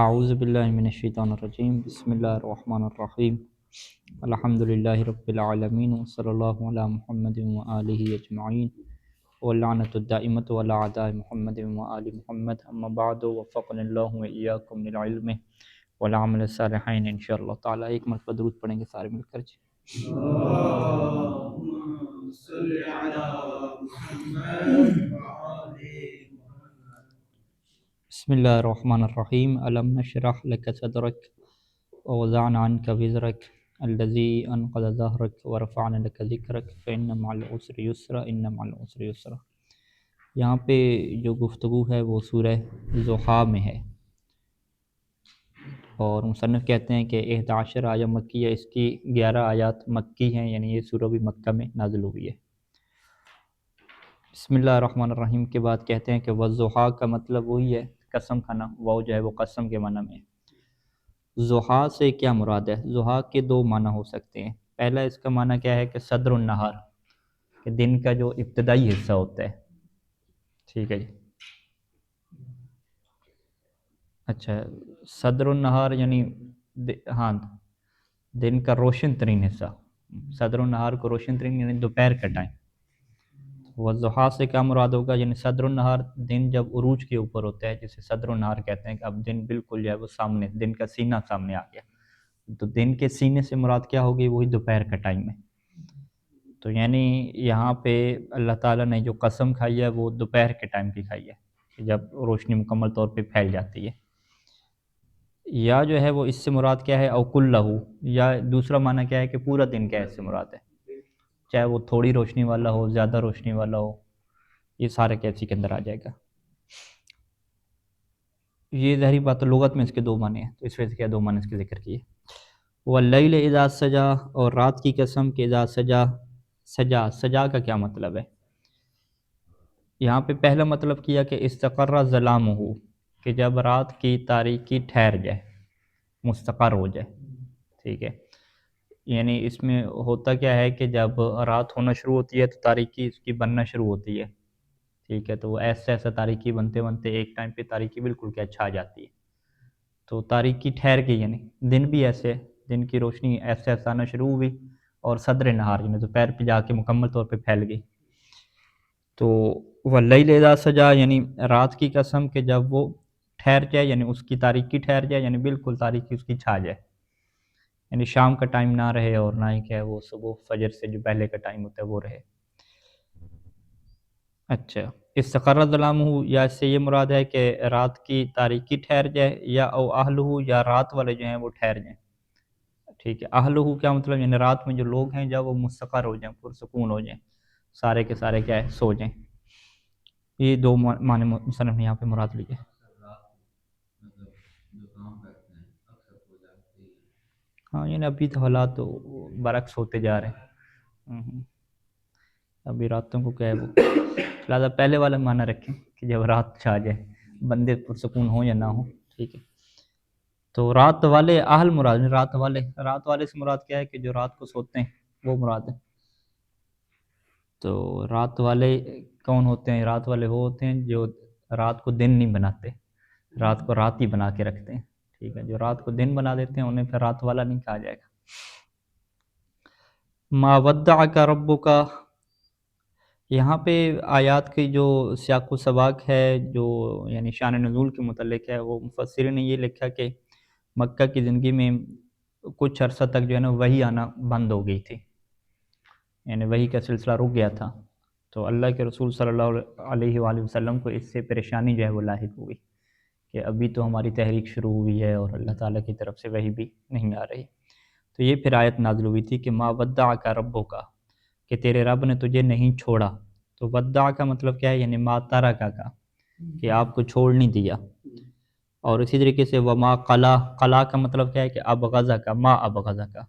اعوذ باللہ من الشیطان الرجیم بسم اللہ الرحمن الرحیم الحمد للہ رب العالمین وصلی اللہ علی محمد وآلہ اجمعین واللعنۃ الدائمۃ علی اعداء محمد وآل محمد اما بعد وفقنا اللہ وإیاکم للعلم والعمل الصالحین انشاءاللہ تعالی۔ ایک مرتبہ درود پڑھیں گے سارے مل کر جی۔ اللهم صل على محمد وعلى بسم اللہ الرحمن الرحیم الم نشرح لک صدرک ووضعنا عنک وزرک الذی انقض ظہرک ورفعنا لک ذکرک فإن مع العسر یسرا ان مع العسر یسرا۔ یہاں پہ جو گفتگو ہے وہ سورہ ضحیٰ میں ہے، اور مصنف کہتے ہیں کہ 11 آیہ مکی ہے، اس کی 11 آیات مکی ہیں، یعنی یہ سورہ بھی مکہ میں نازل ہوئی ہے۔ بسم اللہ الرحمن الرحیم کے بعد کہتے ہیں کہ والضحیٰ کا مطلب وہی ہے قسم کھانا، وہ جو ہے وہ قسم کے معنی میں ہے۔ ضحیٰ سے کیا مراد ہے؟ ضحیٰ کے دو معنی ہو سکتے ہیں۔ پہلا اس کا معنی کیا ہے کہ صدر النہار، کہ دن کا جو ابتدائی حصہ ہوتا ہے، ٹھیک ہے جی۔ اچھا، صدر النہار یعنی ہاں دن کا روشن ترین حصہ، صدر النہار کو روشن ترین یعنی دوپہر کا ٹائم۔ والضحیٰ سے کیا مراد ہوگا؟ یعنی صدر النہار دن جب عروج کے اوپر ہوتا ہے، جسے صدر النہار کہتے ہیں کہ اب دن بالکل جو ہے وہ سامنے، دن کا سینہ سامنے آ گیا، تو دن کے سینے سے مراد کیا ہوگی؟ وہی دوپہر کا ٹائم ہے۔ تو یعنی یہاں پہ اللہ تعالیٰ نے جو قسم کھائی ہے وہ دوپہر کے ٹائم کی کھائی ہے، کہ جب روشنی مکمل طور پہ پھیل جاتی ہے۔ یا جو ہے وہ اس سے مراد کیا ہے؟ او کلہ، یا دوسرا معنی کیا ہے کہ پورا دن کیا ہے اس سے مراد ہے، چاہے وہ تھوڑی روشنی والا ہو، زیادہ روشنی والا ہو، یہ سارے کیسی کے اندر آ جائے گا۔ یہ ظاہری بات ہے، لغت میں اس کے دو معنی ہیں، تو اس وجہ سے کیا دو معنی اس کے ذکر کیے۔ واللیل اذا سجا، اور رات کی قسم کہ اذا سجا، سجا سجا کا کیا مطلب ہے؟ یہاں پہ پہلا مطلب کیا کہ استقر ظلامہ، کہ جب رات کی تاریکی ٹھہر جائے، مستقر ہو جائے، ٹھیک ہے۔ یعنی اس میں ہوتا کیا ہے کہ جب رات ہونا شروع ہوتی ہے تو تاریکی اس کی بننا شروع ہوتی ہے، ٹھیک ہے، تو وہ ایسا ایسا تاریکی بنتے بنتے ایک ٹائم پہ تاریکی بالکل کیا چھا جاتی ہے، تو تاریکی ٹھہر گئی، یعنی دن بھی ایسے، دن کی روشنی ایسے ایسا آنا شروع ہوئی، اور صدر نہار یعنی دوپہر پہ جا کے مکمل طور پہ پھیل گئی۔ تو واللیل اذا سجا یعنی رات کی قسم کہ جب وہ ٹھہر جائے، یعنی اس کی تاریکی ٹھہر جائے، یعنی بالکل تاریکی اس کی چھا جائے، یعنی شام کا ٹائم نہ رہے اور نہ ہی کیا ہے وہ صبح فجر سے جو پہلے کا ٹائم ہوتا ہے وہ رہے۔ اچھا، استقر ظلامہ، یا اس سے یہ مراد ہے کہ رات کی تاریکی ٹھہر جائے، یا او اہلہ، یا رات والے جو ہیں وہ ٹھہر جائیں، ٹھیک ہے۔ اہلہ کیا مطلب؟ یعنی رات میں جو لوگ ہیں جب وہ مستقر ہو جائیں، پرسکون ہو جائیں، سارے کے سارے کیا ہے سو جائیں۔ یہ دو معنی مصنف نے یہاں پہ مراد لیے۔ ہاں یعنی ابھی تو حالات تو برعکس ہوتے جا رہے ہیں، ابھی راتوں کو کیا ہے وہ لہٰذا پہلے والا معنی رکھیں کہ جب رات چھا جائے، بندے پرسکون ہوں یا نہ ہوں، ٹھیک ہے۔ تو رات والے اہل مراد نہیں، رات والے سے مراد کیا ہے کہ جو رات کو سوتے ہیں وہ مراد ہے۔ تو رات والے کون ہوتے ہیں؟ رات والے وہ ہوتے ہیں جو رات کو دن نہیں بناتے، رات کو رات ہی بنا کے رکھتے ہیں، ٹھیک ہے۔ جو رات کو دن بنا دیتے ہیں انہیں پھر رات والا نہیں کہا جائے گا۔ ما ودعک ربک، یہاں پہ آیات کی جو سیاق و سباق ہے، جو یعنی شان نزول کے متعلق ہے، وہ مفسرین نے یہ لکھا کہ مکہ کی زندگی میں کچھ عرصہ تک جو ہے نا وحی آنا بند ہو گئی تھی، یعنی وحی کا سلسلہ رک گیا تھا، تو اللہ کے رسول صلی اللہ علیہ وآلہ وسلم کو اس سے پریشانی جو ہے وہ لاحق ہوئی کہ ابھی تو ہماری تحریک شروع ہوئی ہے اور اللہ تعالیٰ کی طرف سے وحی بھی نہیں آ رہی۔ تو یہ پھر آیت نازل ہوئی تھی کہ ما ودعک ربک، کہ تیرے رب نے تجھے نہیں چھوڑا۔ تو ودع کا مطلب کیا ہے؟ یعنی ما ترک کا، کہ آپ کو چھوڑ نہیں دیا۔ اور اسی طریقے سے وما قلا، قلا کا مطلب کیا ہے کہ ابغض کا، ما ابغض کا،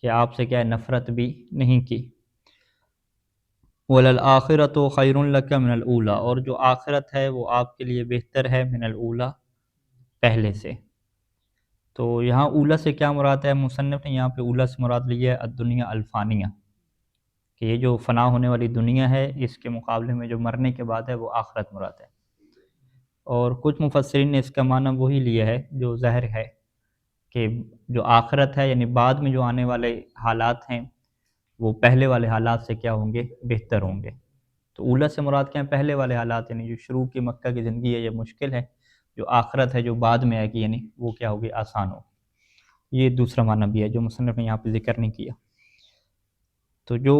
کہ آپ سے کیا ہے نفرت بھی نہیں کی۔ وَلَلْآخِرَةُ خَيْرٌ لَكَ مِنَ الْأُولَىٰ، اور جو آخرت ہے وہ آپ کے لیے بہتر ہے من الاولیٰ، پہلے سے۔ تو یہاں اولیٰ سے کیا مراد ہے؟ مصنف نے یہاں پہ اولیٰ سے مراد لی ہے الدنیا الفانیہ، کہ یہ جو فنا ہونے والی دنیا ہے اس کے مقابلے میں جو مرنے کے بعد ہے وہ آخرت مراد ہے۔ اور کچھ مفسرین نے اس کا معنی وہی لیا ہے جو ظاہر ہے کہ جو آخرت ہے یعنی بعد میں جو آنے والے حالات ہیں وہ پہلے والے حالات سے کیا ہوں گے؟ بہتر ہوں گے۔ تو اولا سے مراد کیا ہے؟ پہلے والے حالات، یعنی جو شروع کی مکہ کی زندگی ہے یہ مشکل ہے، جو آخرت ہے جو بعد میں آئے گی یعنی وہ کیا ہوگی؟ آسان ہو۔ یہ دوسرا معنی بھی ہے جو مصنف نے یہاں پہ ذکر نہیں کیا۔ تو جو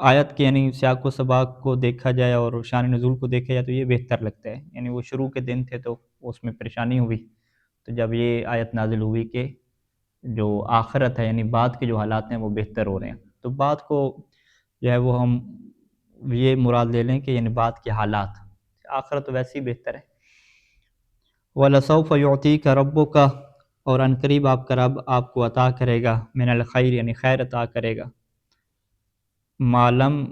آیت کے یعنی سیاق و سباق کو دیکھا جائے اور شان نزول کو دیکھا جائے تو یہ بہتر لگتا ہے، یعنی وہ شروع کے دن تھے تو اس میں پریشانی ہوئی، تو جب یہ آیت نازل ہوئی کہ جو آخرت ہے یعنی بعد کے جو حالات ہیں وہ بہتر ہو رہے ہیں، تو بعد کو جو ہے وہ ہم یہ مراد لے لیں کہ یعنی بعد کے حالات، آخرت تو ویسے ہی بہتر ہے۔ وَلَسَوْفَ يُعْطِيكَ رَبُّكَ، اور ان قریب آپ کا رب آپ کو عطا کرے گا، من الخیر یعنی خیر عطا کرے گا، معلم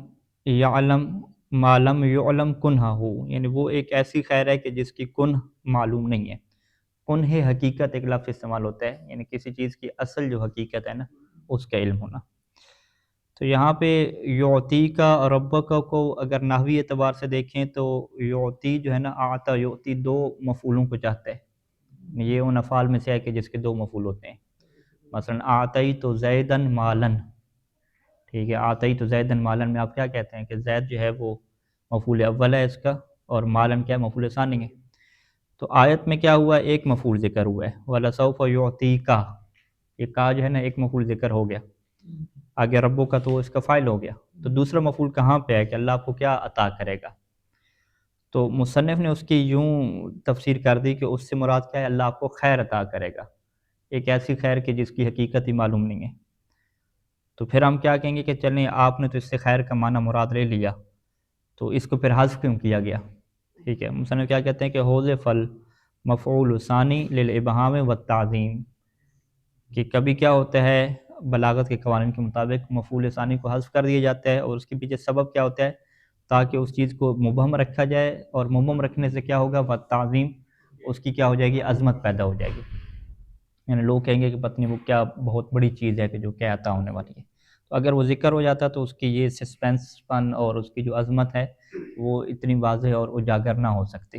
یعلم کنہا ہو، یعنی وہ ایک ایسی خیر ہے کہ جس کی کنہ معلوم نہیں ہے۔ کنہ حقیقت ایک لفظ استعمال ہوتا ہے، یعنی کسی چیز کی اصل جو حقیقت ہے نا اس کا علم ہونا۔ تو یہاں پہ یعطی کا اور ربک کو اگر نحوی اعتبار سے دیکھیں تو یعطی جو ہے نا، آتا یعطی دو مفعولوں کو چاہتا ہے، یہ ان افعال میں سے ہے کہ جس کے دو مفعول ہوتے ہیں۔ مثلا آتئی تو زیدن مالن، ٹھیک ہے، آتئی تو زیدن مالن میں آپ کیا کہتے ہیں کہ زید جو ہے وہ مفعول اول ہے اس کا، اور مالن کیا ہے؟ مفعول ثانی ہے۔ تو آیت میں کیا ہوا ہے؟ ایک مفعول ذکر ہوا ہے، وَلَسَوْفَ يُعْطِيكَ، یہ کا جو ہے نا ایک مفعول ذکر ہو گیا، آگے ربو کا تو اس کا فائل ہو گیا، تو دوسرا مفعول کہاں پہ ہے کہ اللہ آپ کو کیا عطا کرے گا؟ تو مصنف نے اس کی یوں تفسیر کر دی کہ اس سے مراد کیا ہے؟ اللہ آپ کو خیر عطا کرے گا، ایک ایسی خیر کہ جس کی حقیقت ہی معلوم نہیں ہے۔ تو پھر ہم کیا کہیں گے کہ چلیں آپ نے تو اس سے خیر کا معنی مراد لے لیا، تو اس کو پھر حذف کیوں کیا گیا؟ ٹھیک ہے، مصنف کیا کہتے ہیں کہ حذف المفعول ثانی للابہام والتعظیم، کہ کبھی کیا ہوتا ہے بلاغت کے قوانین کے مطابق مفعول ثانی کو حذف کر دیا جاتا ہے، اور اس کے پیچھے سبب کیا ہوتا ہے؟ تاکہ اس چیز کو مبہم رکھا جائے، اور مبہم رکھنے سے کیا ہوگا؟ والتعظیم، اس کی کیا ہو جائے گی؟ عظمت پیدا ہو جائے گی، یعنی لوگ کہیں گے کہ پتہ نہیں وہ کیا بہت بڑی چیز ہے کہ جو کیا عطا ہونے والی ہے۔ تو اگر وہ ذکر ہو جاتا تو اس کی یہ سسپینس پن اور اس کی جو عظمت ہے وہ اتنی واضح اور اجاگر نہ ہو سکتی۔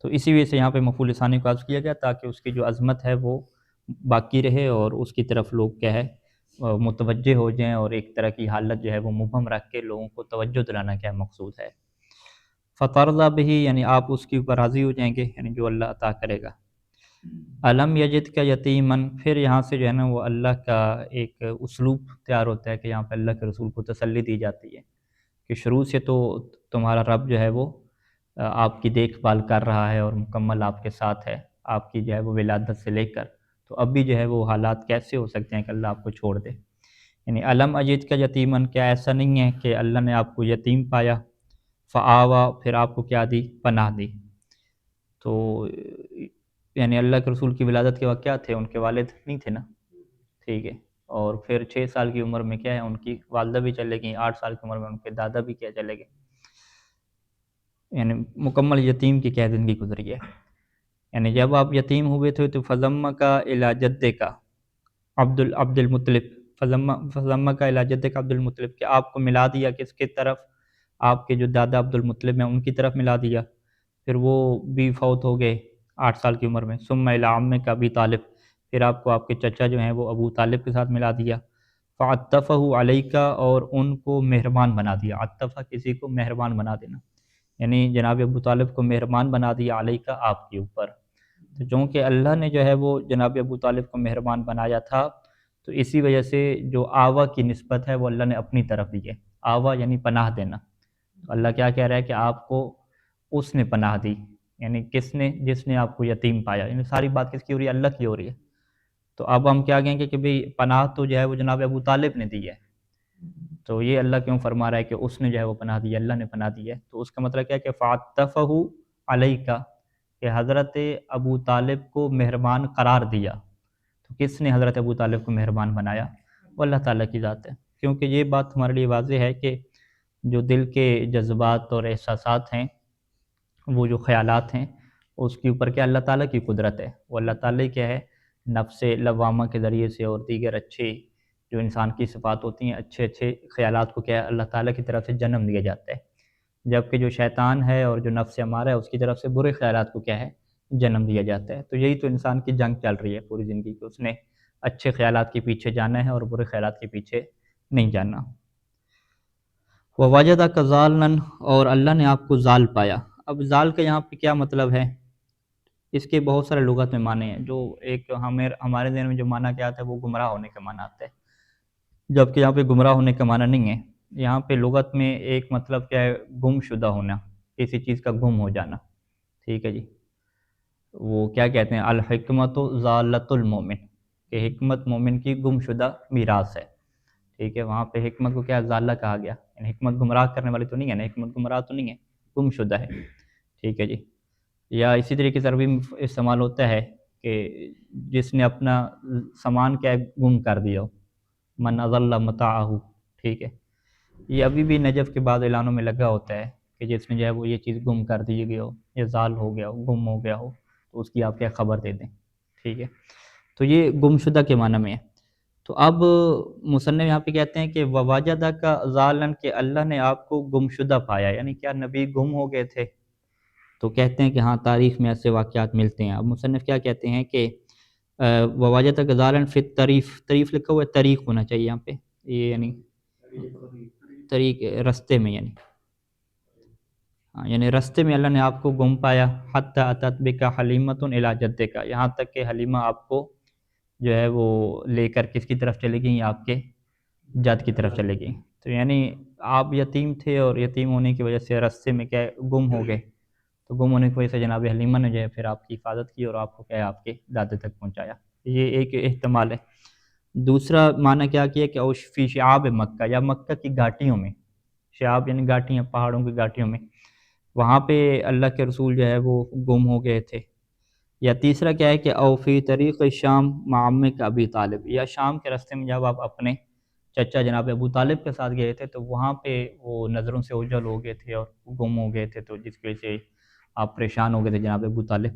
تو اسی وجہ سے یہاں پہ مفعول ثانی کو حذف کیا گیا تاکہ اس کی جو عظمت ہے وہ باقی رہے، اور اس کی طرف لوگ کیا ہے متوجہ ہو جائیں، اور ایک طرح کی حالت جو ہے وہ مبہم رکھ کے لوگوں کو توجہ دلانا کیا مقصود ہے۔ فَتَرْضَىٰ بِهِ، یعنی آپ اس کے اوپر راضی ہو جائیں گے، یعنی جو اللہ عطا کرے گا۔ علم یجد کا یتیمن، پھر یہاں سے جو ہے نا وہ اللہ کا ایک اسلوب تیار ہوتا ہے کہ یہاں پہ اللہ کے رسول کو تسلی دی جاتی ہے کہ شروع سے تو تمہارا رب جو ہے وہ آپ کی دیکھ بھال کر رہا ہے اور مکمل آپ کے ساتھ ہے، آپ کی جو ہے وہ ولادت سے لے کر، تو اب بھی جو ہے وہ حالات کیسے ہو سکتے ہیں کہ اللہ آپ کو چھوڑ دے؟ یعنی علم اجد کا یتیمن، کیا ایسا نہیں ہے کہ اللہ نے آپ کو یتیم پایا، فآوا، پھر آپ کو کیا دی؟ پناہ دی۔ تو یعنی اللہ کے رسول کی ولادت کے وقت کیا تھے؟ ان کے والد نہیں تھے نا، ٹھیک ہے، اور پھر 6 سال کی عمر میں کیا ہے ان کی والدہ بھی چلے گئیں، 8 سال کی عمر میں ان کے دادا بھی کیا چلے گئے، یعنی مکمل یتیم کی کیا زندگی گزری ہے۔ یعنی جب آپ یتیم ہوئے تھے تو فضمہ کا الی جدے کا عبد المطلب، فضمہ کا الی جدے کا عبد المطلب، کہ آپ کو ملا دیا کس کی طرف؟ آپ کے جو دادا عبد المطلب ہیں ان کی طرف ملا دیا، پھر وہ بھی فوت ہو گئے 8 سال کی عمر میں۔ ثم الی عمک ابی طالب، پھر آپ کو آپ کے چچا جو ہیں وہ ابو طالب کے ساتھ ملا دیا۔ فعطفہ علیکہ، اور ان کو مہربان بنا دیا، عطفہ کسی کو مہربان بنا دینا، یعنی جناب ابو طالب کو مہربان بنا دیا علیکہ آپ کے اوپر۔ تو چونکہ اللہ نے جو ہے وہ جناب ابو طالب کو مہربان بنایا تھا، تو اسی وجہ سے جو آوا کی نسبت ہے وہ اللہ نے اپنی طرف دی ہے، آوا یعنی پناہ دینا۔ تو اللہ کیا کہہ رہا ہے کہ آپ کو اس نے پناہ دی، یعنی کس نے؟ جس نے آپ کو یتیم پایا، یعنی ساری بات کس کی ہو رہی ہے؟ اللہ کی ہو رہی ہے۔ تو اب ہم کیا کہیں گے کہ بھئی پناہ تو جو ہے وہ جناب ابو طالب نے دی ہے، تو یہ اللہ کیوں فرما رہا ہے کہ اس نے جو ہے وہ پناہ دی ہے؟ اللہ نے پناہ دی ہے، تو اس کا مطلب کیا ہے کہ فعطفہ علیکہ، کہ حضرت ابو طالب کو مہربان قرار دیا۔ تو کس نے حضرت ابو طالب کو مہربان بنایا؟ وہ اللہ تعالیٰ کی ذات ہے، کیونکہ یہ بات ہمارے لیے واضح ہے کہ جو دل کے جذبات اور احساسات ہیں، وہ جو خیالات ہیں، اس کے اوپر کیا اللہ تعالیٰ کی قدرت ہے، وہ اللہ تعالیٰ کیا ہے نفس لوامہ کے ذریعے سے اور دیگر اچھے جو انسان کی صفات ہوتی ہیں، اچھے اچھے خیالات کو کیا ہے اللہ تعالیٰ کی طرف سے جنم دیا جاتا ہے۔ جبکہ جو شیطان ہے اور جو نفس امارہ ہے اس کی طرف سے برے خیالات کو کیا ہے جنم دیا جاتا ہے. تو یہی تو انسان کی جنگ چل رہی ہے پوری زندگی کہ اس نے اچھے خیالات کے پیچھے جانا ہے اور برے خیالات کے پیچھے نہیں جانا. وَوَجَدَكَ ضَالًّا، اور اللہ نے آپ کو ضال پایا. اب ضال کا یہاں پہ کیا مطلب ہے؟ اس کے بہت سارے لغت میں معنی ہیں. جو ایک ہمارے ذہن میں جو معنی کیا آتا ہے وہ گمراہ ہونے کا معنی آتا ہے، جبکہ یہاں پہ گمراہ ہونے کا معنی نہیں ہے. یہاں پہ لغت میں ایک مطلب کیا ہے، گم شدہ ہونا، کسی چیز کا گم ہو جانا. ٹھیک ہے جی، وہ کیا کہتے ہیں، الحکمت ضالۃ المومن، کہ حکمت مومن کی گم شدہ میراث ہے. ٹھیک ہے، وہاں پہ حکمت کو کیا ضالہ کہا گیا، یعنی حکمت گمراہ کرنے والی تو نہیں ہے نا، حکمت گمراہ تو نہیں ہے، گم شدہ ہے. ٹھیک ہے جی. یا اسی طریقے سے عربی میں استعمال ہوتا ہے کہ جس نے اپنا سامان کیا ہے گم کر دیا ہو، من اضل متاعہ. ٹھیک ہے، یہ ابھی بھی نجف کے بعد اعلانوں میں لگا ہوتا ہے کہ جس نے جو ہے وہ یہ چیز گم کر دی گئی ہو، یا زال ہو گیا ہو، گم ہو گیا ہو، تو اس کی آپ کیا خبر دے دیں. ٹھیک ہے، تو یہ گم شدہ کے معنی میں ہے. تو اب مصنف یہاں پہ کہتے ہیں کہ وواجدہ کا ضالن، کہ اللہ نے آپ کو گم شدہ پایا، یعنی کیا نبی گم ہو گئے تھے؟ تو کہتے ہیں کہ ہاں، تاریخ میں ایسے واقعات ملتے ہیں. اب مصنف کیا کہتے ہیں کہ وواجدہ کا ضالن فی طریف لکھا ہوا ہے، طریق ہونا چاہیے یہاں پہ، یہ یعنی طریق رستے میں، یعنی رستے میں اللہ نے آپ کو گم پایا. حتی اتت بک حلیمۃ الی جدک، یہاں تک کہ حلیمہ آپ کو جو ہے وہ لے کر کس کی طرف چلے گئیں، آپ کے جد کی طرف چلے گئیں. تو یعنی آپ یتیم تھے اور یتیم ہونے کی وجہ سے رستے میں کیا گم ہو گئے. تو گم ہونے کی وجہ سے جناب حلیمہ نے جو ہے پھر آپ کی حفاظت کی اور آپ کو کیا ہے آپ کے دادے تک پہنچایا. یہ ایک احتمال ہے. دوسرا معنی کیا کیا کہ اوش فی شعاب مکہ، یا مکہ کی گھاٹیوں میں. شعاب یعنی گھاٹیاں، پہاڑوں کی گھاٹیوں میں، وہاں پہ اللہ کے رسول جو ہے وہ گم ہو گئے تھے. یا تیسرا کیا ہے کہ او فی طریق شام مع عمک ابی طالب، یا شام کے راستے میں جب آپ اپنے چچا جناب ابو طالب کے ساتھ گئے تھے تو وہاں پہ وہ نظروں سے اوجھل ہو گئے تھے اور گم ہو گئے تھے، تو جس کی وجہ سے آپ پریشان ہو گئے تھے جناب ابو طالب.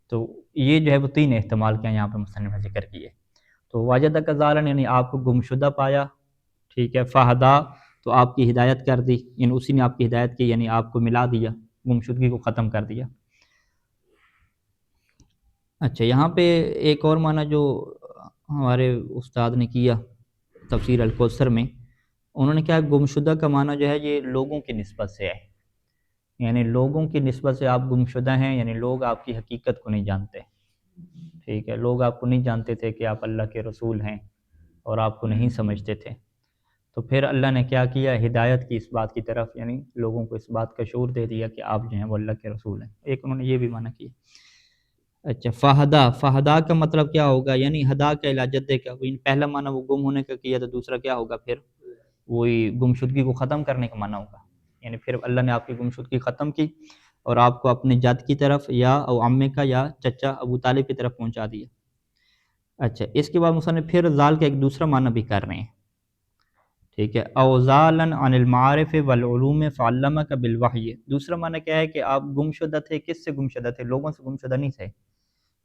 تو یہ جو ہے وہ تین احتمال کے یہاں پہ مصنف نے ذکر کیے. تو واجدہ کا ضالن یعنی آپ کو گم شدہ پایا. ٹھیک ہے، فہدا، تو آپ کی ہدایت کر دی، یعنی اسی نے آپ کی ہدایت کی، یعنی آپ کو ملا دیا، گمشدگی کو ختم کر دیا. اچھا، یہاں پہ ایک اور معنی جو ہمارے استاد نے کیا تفسیر الکوثر میں، انہوں نے کیا گمشدہ کا معنی جو ہے یہ لوگوں کی نسبت سے ہے، یعنی لوگوں کی نسبت سے آپ گمشدہ ہیں، یعنی لوگ آپ کی حقیقت کو نہیں جانتے. ٹھیک ہے، لوگ آپ کو نہیں جانتے تھے کہ آپ اللہ کے رسول ہیں اور آپ کو نہیں سمجھتے تھے. تو پھر اللہ نے کیا کیا، ہدایت کی اس بات کی طرف، یعنی لوگوں کو اس بات کا شعور دے دیا کہ آپ جو ہیں وہ اللہ کے رسول ہیں. ایک انہوں نے یہ بھی معنی کیا. اچھا، فہدا کا مطلب کیا ہوگا، یعنی ہدا کا علاجت دے کا. پہلا معنی وہ گم ہونے کا کیا، تو دوسرا کیا ہوگا پھر وہی گمشدگی کو ختم کرنے کا معنی ہوگا. یعنی پھر اللہ نے آپ کی گمشدگی ختم کی اور آپ کو اپنے جد کی طرف یا او عمے کا یا چچا ابو طالب کی طرف پہنچا دیا. اچھا، اس کے بعد مصنف پھر ضال کا ایک دوسرا معنی بھی کر رہے ہیں. ٹھیک ہے، اوزالن عن المعارف والعلوم فعلمک بالوحی. دوسرا معنی کیا ہے کہ آپ گم شدہ تھے. کس سے گم شدہ تھے؟ لوگوں سے گم شدہ نہیں تھے،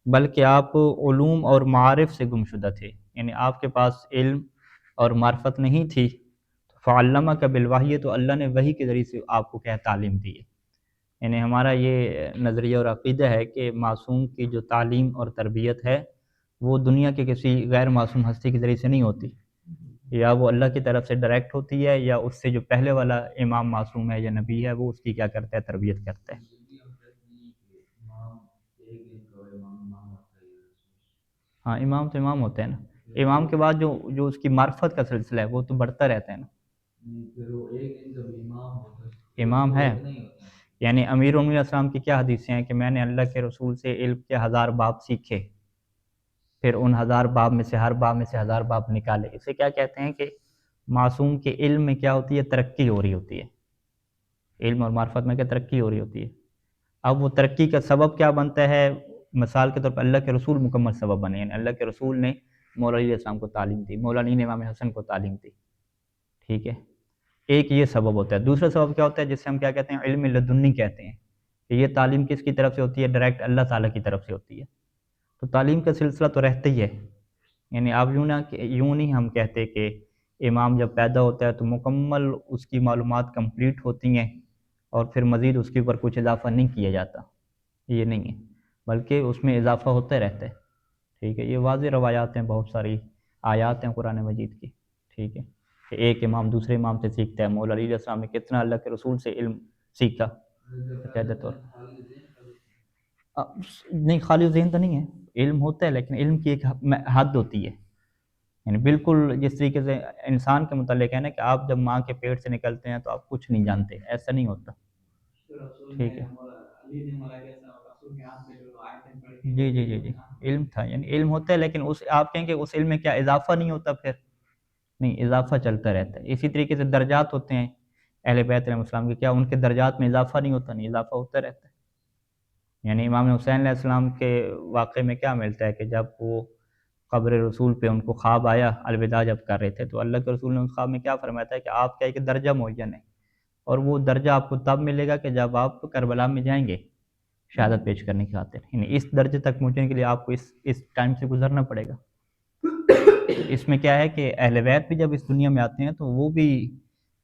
بلکہ آپ علوم اور معارف سے گم شدہ تھے، یعنی آپ کے پاس علم اور معرفت نہیں تھی. فعلمک بالوحی، تو اللہ نے وحی کے ذریعے سے آپ کو کیا تعلیم دی ہے. یعنی ہمارا یہ نظریہ اور عقیدہ ہے کہ معصوم کی جو تعلیم اور تربیت ہے وہ دنیا کے کسی غیر معصوم ہستی کے ذریعے سے نہیں ہوتی، یا وہ اللہ کی طرف سے ڈائریکٹ ہوتی ہے، یا اس سے جو پہلے والا امام معصوم ہے یا نبی ہے وہ اس کی کیا کرتا ہے، تربیت کرتا ہے. ہاں، امام تو امام ہوتا ہے نا، امام کے بعد جو اس کی معرفت کا سلسلہ ہے وہ تو بڑھتا رہتا ہے نا. امام ہے، یعنی امیر المومنین السلام کی کیا حدیثیں ہیں کہ میں نے اللہ کے رسول سے علم کے 1000 باب سیکھے، پھر ان 1000 باب میں سے ہر باب میں سے 1000 باب نکالے. اسے کیا کہتے ہیں کہ معصوم کے علم میں کیا ہوتی ہے، ترقی ہو رہی ہوتی ہے. علم اور معرفت میں کیا ترقی ہو رہی ہوتی ہے. اب وہ ترقی کا سبب کیا بنتا ہے؟ مثال کے طور پر اللہ کے رسول مکمل سبب بنے، یعنی اللہ کے رسول نے مولا علی علیہ السلام کو تعلیم دی، مولا علی نے امام حسن کو تعلیم دی. ٹھیک ہے، ایک یہ سبب ہوتا ہے. دوسرا سبب کیا ہوتا ہے جس سے ہم کیا کہتے ہیں، علم لدنی کہتے ہیں، کہ یہ تعلیم کس کی طرف سے ہوتی ہے؟ ڈائریکٹ اللہ تعالیٰ کی طرف سے ہوتی ہے. تو تعلیم کا سلسلہ تو رہتا ہی ہے. یعنی آپ یوں نہیں ہم کہتے کہ امام جب پیدا ہوتا ہے تو مکمل اس کی معلومات کمپلیٹ ہوتی ہیں اور پھر مزید اس کے اوپر کچھ اضافہ نہیں کیا جاتا، یہ نہیں ہے، بلکہ اس میں اضافہ ہوتا رہتا ہے، ٹھیک ہے۔ یہ واضح روایات ہیں، بہت ساری آیات ہیں قرآن مجید کی، ٹھیک ہے، کہ ایک امام دوسرے امام سے سیکھتا ہے۔ مولا علی علیہ السلام نے کتنا اللہ کے رسول سے علم سیکھا باقاعدہ طور نہیں، خالی ذہن تو نہیں ہے، علم ہوتا ہے، لیکن علم کی ایک حد ہوتی ہے، یعنی بالکل جس طریقے سے انسان کے متعلق ہے نا کہ آپ جب ماں کے پیٹ سے نکلتے ہیں تو آپ کچھ نہیں جانتے، ایسا نہیں ہوتا، ٹھیک ہے۔ جی جی جی جی، علم تھا، یعنی علم ہوتا ہے، لیکن اس آپ کہیں کہ اس علم میں کیا اضافہ نہیں ہوتا؟ پھر نہیں، اضافہ چلتا رہتا ہے۔ اسی طریقے سے درجات ہوتے ہیں اہل بیت علیہ السلام کے، کیا ان کے درجات میں اضافہ نہیں ہوتا؟ نہیں، اضافہ ہوتا رہتا ہے۔ یعنی امام حسین علیہ السلام کے واقعے میں کیا ملتا ہے کہ جب وہ قبر رسول پہ ان کو خواب آیا، الوداع جب کر رہے تھے، تو اللہ کے رسول نے اس خواب میں کیا فرمایا تھا کہ آپ کا ایک درجہ معین ہے، اور وہ درجہ آپ کو تب ملے گا کہ جب آپ کربلا میں جائیں گے شہادت پیش کرنے کی خاطر، یعنی اس درجے تک پہنچنے کے لیے آپ کو اس ٹائم سے گزرنا پڑے گا۔ اس میں کیا ہے کہ اہل بیت بھی جب اس دنیا میں آتے ہیں تو وہ بھی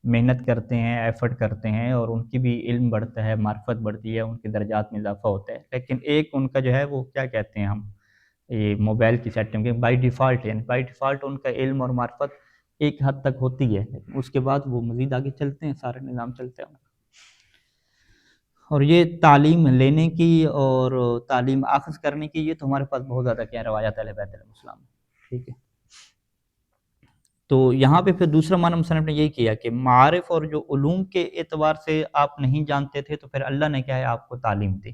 محنت کرتے ہیں، ایفرٹ کرتے ہیں، اور ان کی بھی علم بڑھتا ہے، معرفت بڑھتی ہے، ان کے درجات میں اضافہ ہوتا ہے، لیکن ایک ان کا جو ہے وہ کیا کہتے ہیں ہم، یہ موبائل کی سیٹنگ کے بائی ڈیفالٹ، یعنی بائی ڈیفالٹ ان کا علم اور معرفت ایک حد تک ہوتی ہے، اس کے بعد وہ مزید آگے چلتے ہیں، سارا نظام چلتا ہے۔ اور یہ تعلیم لینے کی اور تعلیم اخذ کرنے کی، یہ تو ہمارے پاس بہت زیادہ کیا روایات اہل بیت علیہ السلام، ٹھیک ہے۔ تو یہاں پہ پھر دوسرا معنی مصنف نے یہی کیا کہ معارف اور جو علوم کے اعتبار سے آپ نہیں جانتے تھے، تو پھر اللہ نے کیا ہے آپ کو تعلیم دی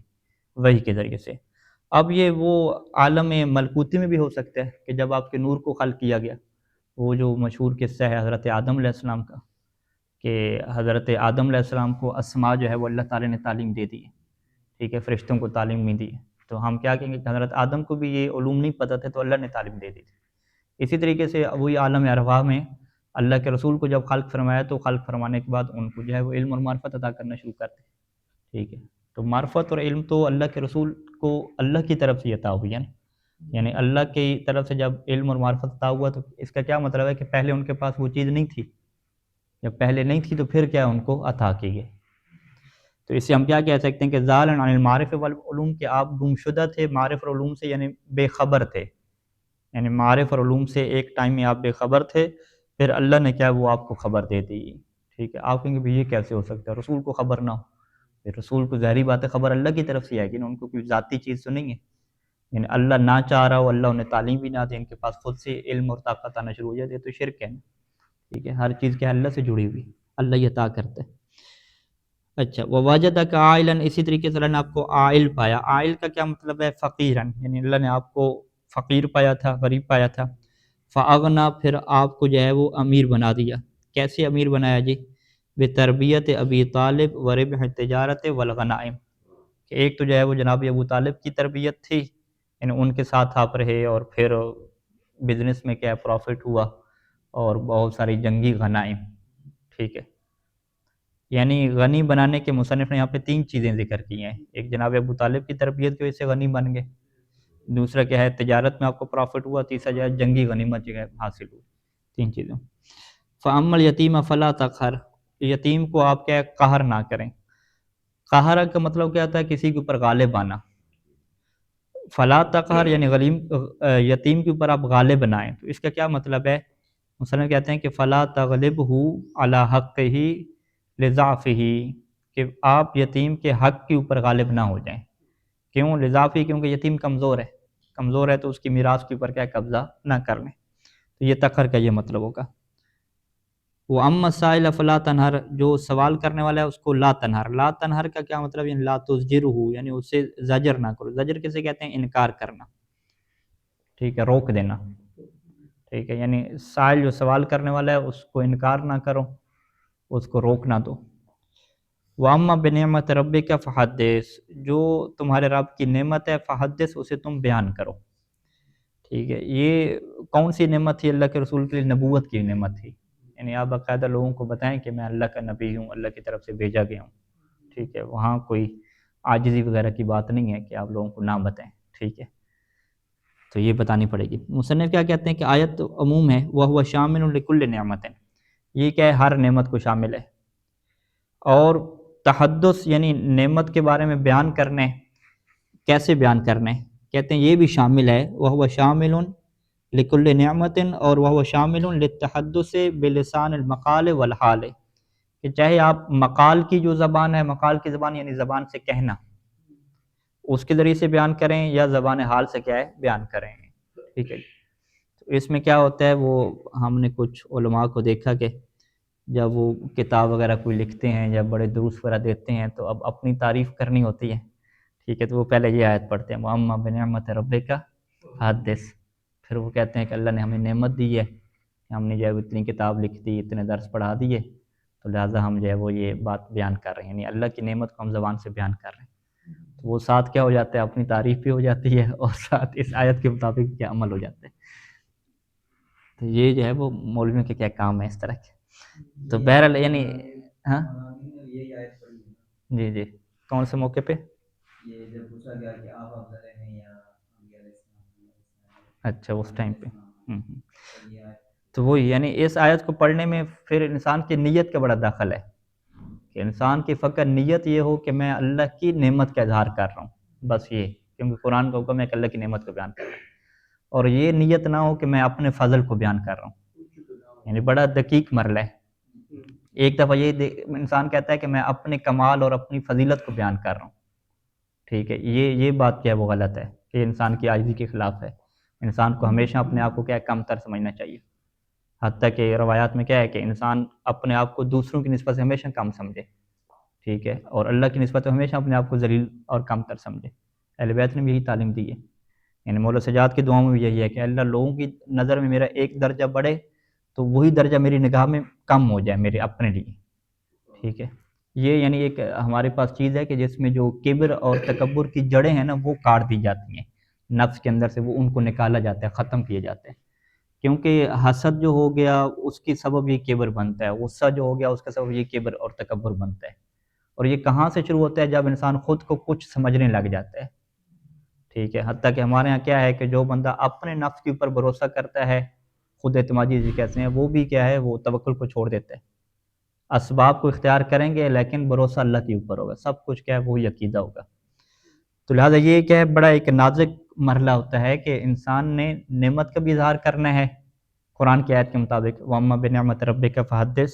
وحی کے ذریعے سے۔ اب یہ وہ عالم ملکوتی میں بھی ہو سکتا ہے کہ جب آپ کے نور کو خلق کیا گیا، وہ جو مشہور قصہ ہے حضرت آدم علیہ السلام کا، کہ حضرت آدم علیہ السلام کو اسماء جو ہے وہ اللہ تعالیٰ نے تعلیم دے دی ہے، ٹھیک ہے، فرشتوں کو تعلیم نہیں دی ہے، تو ہم کیا کہیں گے کہ حضرت آدم کو بھی یہ علوم نہیں پتہ تھے تو اللہ نے تعلیم دے دی تھی۔ اسی طریقے سے وہی عالم ارواح میں اللہ کے رسول کو جب خلق فرمایا تو خلق فرمانے کے بعد ان کو جو ہے وہ علم اور معرفت عطا کرنا شروع کرتے، ٹھیک ہے۔ تو معرفت اور علم تو اللہ کے رسول کو اللہ کی طرف سے عطا ہوئی ہے نا، یعنی اللہ کی طرف سے جب علم اور معرفت عطا ہوا تو اس کا کیا مطلب ہے کہ پہلے ان کے پاس وہ چیز نہیں تھی، جب پہلے نہیں تھی تو پھر کیا ان کو عطا کی گئی۔ تو اس سے ہم کیا کہہ سکتے ہیں کہ ذالن عن المعارف والعلوم، کہ آپ گمشدہ تھے معارف اور علوم سے، یعنی بے خبر تھے، یعنی معارف اور علوم سے ایک ٹائم میں آپ بے خبر تھے، پھر اللہ نے کیا وہ آپ کو خبر دے دی، ٹھیک ہے۔ آپ کہیں گے بھی یہ کیسے ہو سکتا ہے، رسول کو خبر نہ ہو؟ پھر رسول کو ظاہری بات ہے خبر اللہ کی طرف سے آئے گی نا، ان کو کوئی ذاتی چیز تو نہیں ہے، یعنی اللہ نہ چاہ رہا ہو، اللہ انہیں تعلیم بھی نہ دے، ان کے پاس خود سے علم اور طاقت آنا شروع ہو جائے تو شرک ہے نا، ٹھیک ہے۔ ہر چیز کیا اللہ سے جڑی ہوئی، اللہ ہی عطا کرتا ہے۔ اچھا، وَوَجَدَكَ عَائِلًا، اسی طریقے سے اللہ نے آپ کو عائل پایا۔ عائل کا کیا مطلب ہے؟ فقیراً، یعنی اللہ نے آپ کو فقیر پایا تھا، غریب پایا تھا۔ فَأَغْنَا، پھر آپ کو جو ہے وہ امیر بنا دیا۔ کیسے امیر بنایا جی؟ بِتَرْبِیَتِ ابی طالب وَرِبْحِ التِّجَارَةِ وَالْغَنَائِم، کہ ایک تو جو ہے وہ جناب ابو طالب کی تربیت تھی، یعنی ان کے ساتھ آپ رہے، اور پھر بزنس میں کیا پروفٹ ہوا، اور بہت ساری جنگی غنائم، ٹھیک ہے۔ یعنی غنی بنانے کے مصنف نے یہاں پہ 3 چیزیں ذکر کی ہیں، ایک جناب ابو طالب کی تربیت کی وجہ سے غنی بن گئے، دوسرا کیا ہے تجارت میں آپ کو پروفٹ ہوا، تیسرا جو ہے جنگی غنیمت جو ہے حاصل ہوئی، 3 چیزیں۔ فَأَمَّا الْيَتِيمَ فَلَا تَقْهَرْ، یتیم کو آپ کیا قہر نہ کریں۔ قہر کا مطلب کیا ہوتا ہے؟ کسی کے اوپر غالب آنا۔ فلا تقہر یعنی یتیم کے اوپر آپ غالب بنائیں، تو اس کا کیا مطلب ہے؟ مصنف کہتے ہیں کہ فلا تغلبہ علی حقہ لضعفہ، کہ آپ یتیم کے حق کے اوپر غالب نہ ہو جائیں۔ کیوں لضعفہ؟ کیونکہ یتیم کمزور ہے تو اس کی میراث کے اوپر کیا قبضہ نہ کر لیں، تو یہ تقہر کا یہ مطلب ہوگا۔ وَأَمَّا السَّائِلَ فَلَا تَنْهَرْ، جو سوال کرنے والا ہے اس کو لا تنہر۔ لا تنہر کا کیا مطلب؟ یعنی لا تزجرہ، یعنی اس سے زجر نہ کرو۔ زجر کسے کہتے ہیں؟ انکار کرنا، ٹھیک ہے، روک دینا، ٹھیک ہے، یعنی سائل جو سوال کرنے والا ہے اس کو انکار نہ کرو، اس کو روک نہ دو۔ وَأَمَّا بِنِعْمَةِ رَبِّكَ فَحَدِّثْ، جو تمہارے رب کی نعمت ہے فحدث، اسے تم بیان کرو، ٹھیک ہے۔ یہ کون سی نعمت تھی؟ اللہ کے رسول کے لیے نبوت کی نعمت تھی، یعنی آپ باقاعدہ لوگوں کو بتائیں کہ میں اللہ کا نبی ہوں، اللہ کی طرف سے بھیجا گیا ہوں، ٹھیک ہے۔ وہاں کوئی عاجزی وغیرہ کی بات نہیں ہے کہ آپ لوگوں کو نہ بتائیں، ٹھیک ہے، تو یہ بتانی پڑے گی۔ مصنف کیا کہتے ہیں کہ آیت عموم ہے، وَهُوَ شَامِلٌ لِكُلِّ نِعْمَةٍ، یہ کیا ہے؟ ہر نعمت کو شامل ہے، اور تحدث یعنی نعمت کے بارے میں بیان کرنے، کیسے بیان کرنے؟ کہتے ہیں یہ بھی شامل ہے، وَهُوَ شامل لِكُلِّ نعمت، اور وَهُوَ شامل للتحدث بلسان المقال والحال، کہ چاہے آپ مقال کی جو زبان ہے، مقال کی زبان یعنی زبان سے کہنا، اس کے ذریعے سے بیان کریں، یا زبان حال سے کیا ہے بیان کریں، ٹھیک ہے۔ تو اس میں کیا ہوتا ہے، وہ ہم نے کچھ علماء کو دیکھا کہ جب وہ کتاب وغیرہ کوئی لکھتے ہیں یا بڑے دروس وغیرہ دیتے ہیں تو اب اپنی تعریف کرنی ہوتی ہے، ٹھیک ہے، تو وہ پہلے یہ آیت پڑھتے ہیں وَأَمَّا بِنِعْمَةِ رَبِّكَ فَحَدِّثْ، پھر وہ کہتے ہیں کہ اللہ نے ہمیں نعمت دی ہے کہ ہم نے جو ہے اتنی کتاب لکھ دی، اتنے درس پڑھا دیے، تو لہٰذا ہم جو ہے وہ یہ بات بیان کر رہے ہیں، یعنی اللہ کی نعمت کو ہم زبان سے بیان کر رہے ہیں۔ تو وہ ساتھ کیا ہو جاتا ہے، اپنی تعریف بھی ہو جاتی ہے اور ساتھ اس آیت کے مطابق کیا عمل ہو جاتا ہے۔ تو یہ جو ہے وہ مولویوں کے کیا کام ہے اس طرح کے۔ تو بہرحال یعنی ہاں جی جی، کون سے موقع پہ؟ یہ جب پوچھا گیا کہ آپ افضل ہیں یا انبیاء علیہ السلام، اچھا اس ٹائم پہ تو وہی یعنی اس آیت کو پڑھنے میں پھر انسان کی نیت کا بڑا دخل ہے، کہ انسان کی فقط نیت یہ ہو کہ میں اللہ کی نعمت کا اظہار کر رہا ہوں، بس یہ، کیونکہ قرآن کا حکم ہے کہ اللہ کی نعمت کو بیان کر رہا ہوں، اور یہ نیت نہ ہو کہ میں اپنے فضل کو بیان کر رہا ہوں، یعنی بڑا دقیق مرحلہ ہے۔ ایک دفعہ یہ انسان کہتا ہے کہ میں اپنے کمال اور اپنی فضیلت کو بیان کر رہا ہوں، ٹھیک ہے، یہ بات کیا ہے وہ غلط ہے، یہ انسان کی عاجزی کے خلاف ہے۔ انسان کو ہمیشہ اپنے آپ کو کیا ہے کم تر سمجھنا چاہیے، حتیٰ کہ روایات میں کیا ہے کہ انسان اپنے آپ کو دوسروں کی نسبت سے ہمیشہ کم سمجھے، ٹھیک ہے، اور اللہ کی نسبت سے ہمیشہ اپنے آپ کو ذلیل اور کم تر سمجھے۔ اہل بیت نے بھی یہی تعلیم دی ہے، یعنی مولا سجاد کی دعاؤں میں بھی یہی ہے کہ اللہ لوگوں کی نظر میں میرا ایک درجہ بڑھے تو وہی درجہ میری نگاہ میں کم ہو جائے میرے اپنے لیے، ٹھیک ہے۔ یہ یعنی ایک ہمارے پاس چیز ہے کہ جس میں جو کبر اور تکبر کی جڑیں ہیں نا وہ کاٹ دی جاتی ہیں نفس کے اندر سے، وہ ان کو نکالا جاتا ہے، ختم کیے جاتے ہیں، کیونکہ حسد جو ہو گیا اس کی سبب یہ کبر بنتا ہے، غصہ جو ہو گیا اس کا سبب یہ کبر اور تکبر بنتا ہے، اور یہ کہاں سے شروع ہوتا ہے، جب انسان خود کو کچھ سمجھنے لگ جاتا ہے، ٹھیک ہے۔ حتیٰ کہ ہمارے ہاں کیا ہے کہ جو بندہ اپنے نفس کے اوپر بھروسہ کرتا ہے، خود اعتمادی جسے کہتے ہیں، وہ بھی کیا ہے وہ توکل کو چھوڑ دیتا ہے، اسباب کو اختیار کریں گے لیکن بھروسہ اللہ کے اوپر ہوگا، سب کچھ کیا ہے وہی عقیدہ ہوگا۔ تو لہٰذا یہ کیا ہے بڑا ایک نازک مرحلہ ہوتا ہے کہ انسان نے نعمت کا بھی اظہار کرنا ہے قرآن کی آیت کے مطابق وَأَمَّا بِنِعْمَةِ رَبِّكَ فَحَدِّثْ،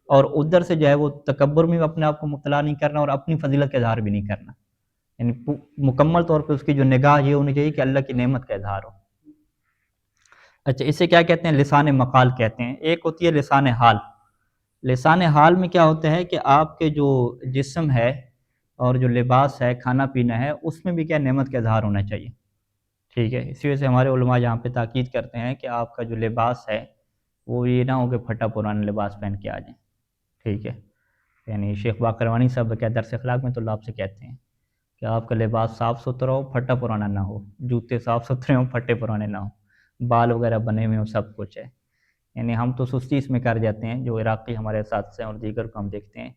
اور ادھر سے جو ہے وہ تکبر میں اپنے آپ کو مبتلا نہیں کرنا اور اپنی فضیلت کا اظہار بھی نہیں کرنا، یعنی مکمل طور پہ اس کی جو نگاہ یہ ہونی چاہیے کہ اللہ کی نعمت کا اظہار ہو۔ اچھا، اسے کیا کہتے ہیں؟ لسان مقال کہتے ہیں۔ ایک ہوتی ہے لسان حال۔ لسان حال میں کیا ہوتا ہے کہ آپ کے جو جسم ہے اور جو لباس ہے، کھانا پینا ہے، اس میں بھی کیا نعمت کا اظہار ہونا چاہیے، ٹھیک ہے۔ اسی وجہ سے ہمارے علماء یہاں پہ تاکید کرتے ہیں کہ آپ کا جو لباس ہے وہ یہ نہ ہو کہ پھٹا پرانا لباس پہن کے آ جائیں، ٹھیک ہے۔ یعنی شیخ باقر روانی صاحب کیا درس اخلاق میں طلاب سے کہتے ہیں کہ آپ کا لباس صاف ستھرا ہو، پھٹا پرانا نہ ہو، جوتے صاف ستھرے ہوں، پھٹے پرانے نہ ہوں، بال وغیرہ بنے ہوئے ہوں، سب کچھ ہے۔ یعنی ہم تو سستی اس میں کر جاتے ہیں، جو عراقی ہمارے اساتذہ ہیں اور دیگر کو ہم دیکھتے ہیں،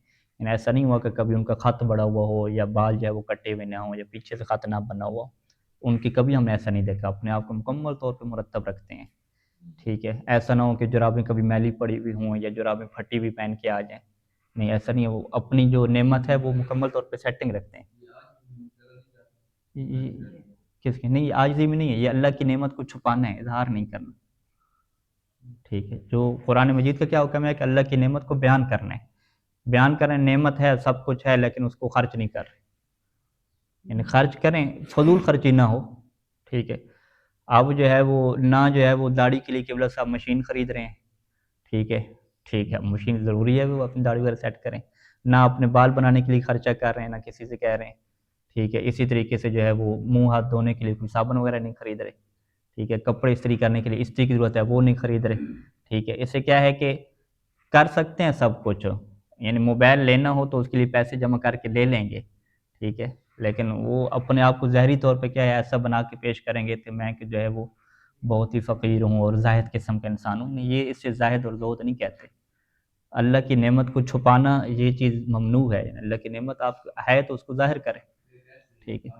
یعنی ایسا نہیں ہوا کہ کبھی ان کا خط بڑا ہوا ہو یا بال جو ہے وہ کٹے ہوئے نہ ہوں یا پیچھے سے خط نہ بنا ہوا ہو، ان کی کبھی ہم نے ایسا نہیں دیکھا، اپنے آپ کو مکمل طور پہ مرتب رکھتے ہیں، ٹھیک ہے۔ ایسا نہ ہو کہ جرابیں کبھی میلی پڑی ہوئی ہوں یا جرابیں پھٹی ہوئی پہن کے آ جائیں، نہیں ایسا نہیں ہے، وہ اپنی جو نعمت ہے وہ مکمل طور پہ سیٹنگ رکھتے ہیں۔ کس کی نہیں، عاجزی میں نہیں ہے، یہ اللہ کی نعمت کو چھپانا ہے، اظہار نہیں کرنا، ٹھیک ہے۔ جو قرآن مجید کا کیا حکم ہے کہ اللہ کی نعمت کو بیان کرنا ہے، بیان کریں، نعمت ہے، سب کچھ ہے، لیکن اس کو خرچ نہیں کر رہے، یعنی خرچ کریں، فضول خرچی نہ ہو، ٹھیک ہے۔ اب جو ہے وہ نہ جو ہے وہ داڑھی کے لیے قبلہ صاحب مشین خرید رہے ہیں، ٹھیک ہے، ٹھیک ہے، مشین ضروری ہے وہ اپنی داڑھی وغیرہ سیٹ کریں، نہ اپنے بال بنانے کے لیے خرچہ کر رہے ہیں، نہ کسی سے کہہ رہے ہیں، ٹھیک ہے۔ اسی طریقے سے جو ہے وہ منہ ہاتھ دھونے کے لیے کوئی صابن وغیرہ نہیں خرید رہے، ٹھیک ہے۔ کپڑے استری کرنے کے لیے استری کی ضرورت ہے، وہ نہیں خرید رہے، ٹھیک ہے۔ اس سے کیا ہے کہ کر سکتے ہیں سب کچھ، یعنی موبائل لینا ہو تو اس کے لیے پیسے جمع کر کے لے لیں گے، ٹھیک ہے، لیکن وہ اپنے آپ کو ظاہری طور پہ کیا ہے ایسا بنا کے پیش کریں گے کہ میں کہ جو ہے وہ بہت ہی فقیر ہوں اور زاہد قسم کا انسان ہوں، یہ اس سے زاہد اور زہد نہیں کہتے۔ اللہ کی نعمت کو چھپانا یہ چیز ممنوع ہے، اللہ کی نعمت آپ ہے تو اس کو ظاہر کریں، ٹھیک ہے۔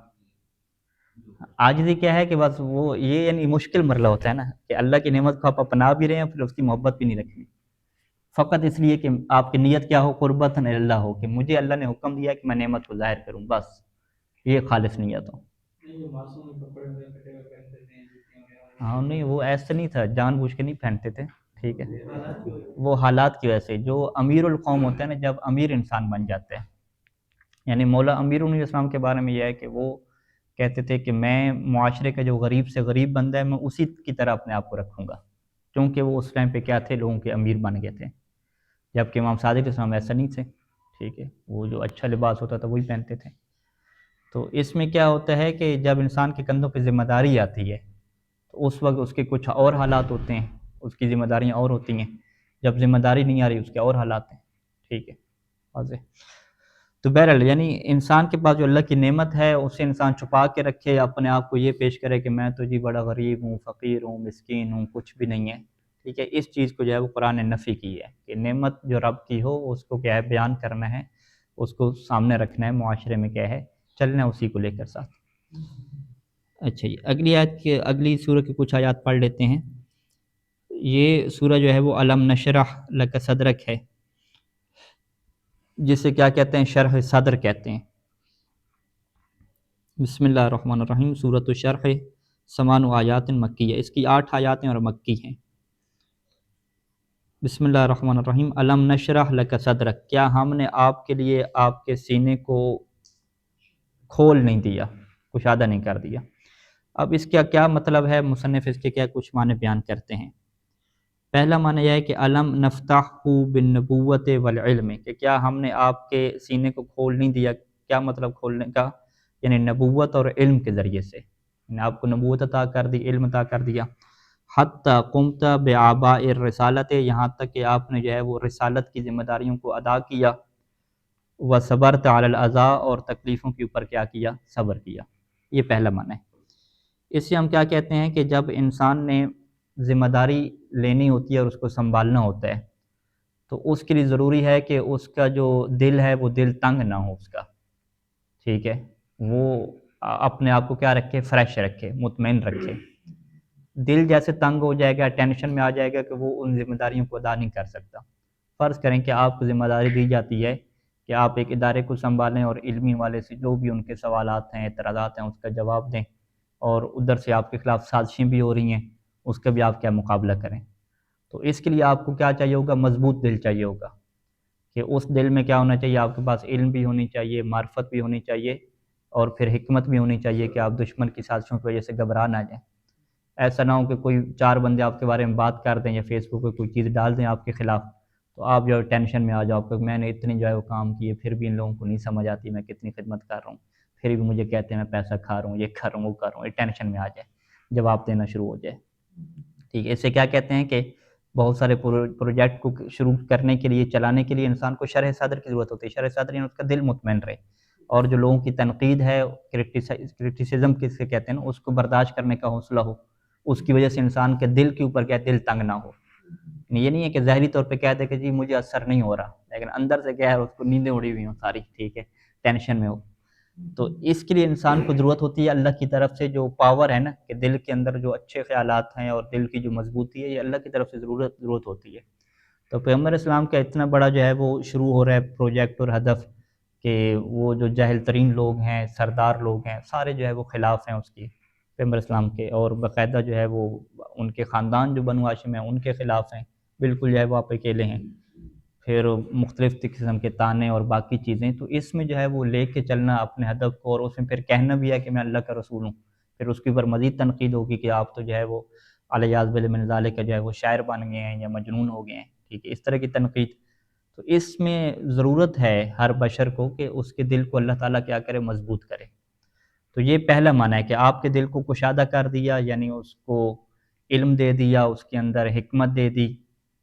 عاجزی کیا ہے کہ بس وہ یہ یعنی مشکل مرحلہ ہوتا ہے نا کہ اللہ کی نعمت کو آپ اپنا بھی رہے ہیں پھر اس کی محبت بھی نہیں رکھنی، فقط اس لیے کہ آپ کی نیت کیا ہو، قربتاً اللہ ہو، کہ مجھے اللہ نے حکم دیا کہ میں نعمت کو ظاہر کروں، بس یہ خالص نیت ہو۔ ہاں نہیں، وہ ایسا نہیں تھا، جان بوجھ کے نہیں پہنتے تھے، ٹھیک ہے، وہ حالات کی وجہ سے۔ جو امیر القوم ہوتے ہیں نا، جب امیر انسان بن جاتے ہیں، یعنی مولا امیر علیہ السلام کے بارے میں یہ ہے کہ وہ کہتے تھے کہ میں معاشرے کا جو غریب سے غریب بندہ ہے، میں اسی کی طرح اپنے آپ کو رکھوں گا، کیونکہ وہ اس ٹائم پہ کیا تھے، لوگوں کے امیر بن گئے تھے، جبکہ امام صادق علیہ السلام ایسا نہیں تھے، ٹھیک ہے، وہ جو اچھا لباس ہوتا تھا وہی پہنتے تھے۔ تو اس میں کیا ہوتا ہے کہ جب انسان کے کندھوں پہ ذمہ داری آتی ہے تو اس وقت اس کے کچھ اور حالات ہوتے ہیں، اس کی ذمہ داریاں اور ہوتی ہیں، جب ذمہ داری نہیں آ رہی اس کے اور حالات ہیں، ٹھیک ہے، واضح۔ تو بہرحال یعنی انسان کے پاس جو اللہ کی نعمت ہے اسے انسان چھپا کے رکھے، اپنے آپ کو یہ پیش کرے کہ میں تو جی بڑا غریب ہوں، فقیر ہوں، مسکین ہوں، کچھ بھی نہیں ہے، ٹھیک ہے، اس چیز کو جو ہے وہ قرآن نے نفی کی ہے کہ نعمت جو رب کی ہو اس کو کیا ہے بیان کرنا ہے، اس کو سامنے رکھنا ہے، معاشرے میں کیا ہے چلنا ہے اسی کو لے کر ساتھ۔ اچھا جی، اگلی آیت کے اگلی سورہ کی کچھ آیات پڑھ لیتے ہیں۔ یہ سورہ جو ہے وہ علم نشرح لک صدرک ہے، جسے کیا کہتے ہیں، شرح صدر کہتے ہیں۔ بسم اللہ الرحمن الرحیم، سورۃ الشرح 8 آیات مکیہ، اس کی 8 آیاتیں اور مکی ہیں۔ بسم اللہ الرحمن الرحیم، علم نشرح لک صدرک، کیا ہم نے آپ کے لیے آپ کے سینے کو کھول نہیں دیا، کشادہ نہیں کر دیا۔ اب اس کا کیا مطلب ہے، مصنف اس کے کیا کچھ معنی بیان کرتے ہیں۔ پہلا معنی یہ ہے کہ علم نفتح بالنبوت والعلم، کہ کیا ہم نے آپ کے سینے کو کھول نہیں دیا، کیا مطلب کھولنے کا، یعنی نبوت اور علم کے ذریعے سے، یعنی آپ کو نبوت عطا کر دی، علم عطا کر دیا۔ حتی قمت بآباء الرسالت، یہاں تک کہ آپ نے جو ہے وہ رسالت کی ذمہ داریوں کو ادا کیا۔ وصبرت علی الاذی، اور تکلیفوں کے اوپر کیا کیا، صبر کیا۔ یہ پہلا معنی ہے۔ اس سے ہم کیا کہتے ہیں کہ جب انسان نے ذمہ داری لینی ہوتی ہے اور اس کو سنبھالنا ہوتا ہے تو اس کے لیے ضروری ہے کہ اس کا جو دل ہے وہ دل تنگ نہ ہو اس کا، ٹھیک ہے، وہ اپنے آپ کو کیا رکھے، فریش رکھے، مطمئن رکھے۔ دل جیسے تنگ ہو جائے گا، ٹینشن میں آ جائے گا کہ وہ ان ذمہ داریوں کو ادا نہیں کر سکتا۔ فرض کریں کہ آپ کو ذمہ داری دی جاتی ہے کہ آپ ایک ادارے کو سنبھالیں اور علمی والے سے جو بھی ان کے سوالات ہیں، اعتراضات ہیں، اس کا جواب دیں، اور ادھر سے آپ کے خلاف سازشیں بھی ہو رہی ہیں، اس کا بھی آپ کیا مقابلہ کریں۔ تو اس کے لیے آپ کو کیا چاہیے ہوگا، مضبوط دل چاہیے ہوگا، کہ اس دل میں کیا ہونا چاہیے، آپ کے پاس علم بھی ہونی چاہیے، معرفت بھی ہونی چاہیے، اور پھر حکمت بھی ہونی چاہیے کہ آپ دشمن کی سازشوں کی وجہ سے گھبرا نہ جائیں۔ ایسا نہ ہو کہ کوئی 4 بندے آپ کے بارے میں بات کر دیں یا فیس بک پہ کوئی چیز ڈال دیں آپ کے خلاف، تو آپ جو ٹینشن میں آ جاؤ کہ میں نے اتنی جو ہے وہ کام کیے، پھر بھی ان لوگوں کو نہیں سمجھ آتی میں کتنی خدمت کر رہا ہوں، پھر بھی مجھے کہتے ہیں میں پیسہ کھا رہا ہوں، یہ کر رہا ہوں، وہ کر رہا ہوں، یہ ٹینشن میں آ جائے، جواب دینا شروع ہو جائے، ٹھیک ہے۔ اس سے کیا کہتے ہیں کہ بہت سارے پروجیکٹ کو شروع کرنے کے لیے، چلانے کے لیے انسان کو شرح صدر کی ضرورت ہوتی ہے۔ شرح صدر یعنی اس کا دل مطمئن رہے، اور جو لوگوں کی تنقید ہے، کرٹیسزم کس سے کہتے ہیں نا، اس کو برداشت کرنے کا حوصلہ ہو، اس کی وجہ سے انسان کے دل کے اوپر کیا دل تنگ نہ ہو۔ یہ نہیں ہے کہ ظاہری طور پہ کہہ دے کہ جی مجھے اثر نہیں ہو رہا، لیکن اندر سے کیا ہے، اس کو نیندیں اڑی ہوئی ہوں ساری، ٹھیک ہے، ٹینشن میں ہو۔ تو اس کے لیے انسان کو ضرورت ہوتی ہے اللہ کی طرف سے جو پاور ہے نا، کہ دل کے اندر جو اچھے خیالات ہیں اور دل کی جو مضبوطی ہے، یہ اللہ کی طرف سے ضرورت ہوتی ہے۔ تو پیغمبر اسلام کا اتنا بڑا جو ہے وہ شروع ہو رہا ہے پروجیکٹ اور ہدف، کہ وہ جو جاہل ترین لوگ ہیں، سردار لوگ ہیں، سارے جو ہے وہ خلاف ہیں اس کی، پیغمبر اسلام کے، اور باقاعدہ جو ہے وہ ان کے خاندان جو بنو ہاشم ہیں ان کے خلاف ہیں، بالکل جو ہے وہ آپ اکیلے ہیں، پھر مختلف قسم کے تانے اور باقی چیزیں۔ تو اس میں جو ہے وہ لے کے چلنا اپنے ہدف کو، اور اس میں پھر کہنا بھی ہے کہ میں اللہ کا رسول ہوں، پھر اس کے اوپر مزید تنقید ہوگی کہ آپ تو جو ہے وہ علیہ من ذالک کا جو ہے وہ شاعر بن گئے ہیں یا مجنون ہو گئے ہیں، ٹھیک ہے، اس طرح کی تنقید۔ تو اس میں ضرورت ہے ہر بشر کو کہ اس کے دل کو اللہ تعالیٰ کیا کرے، مضبوط کرے۔ تو یہ پہلا معنی ہے کہ آپ کے دل کو کشادہ کر دیا، یعنی اس کو علم دے دیا، اس کے اندر حکمت دے دی،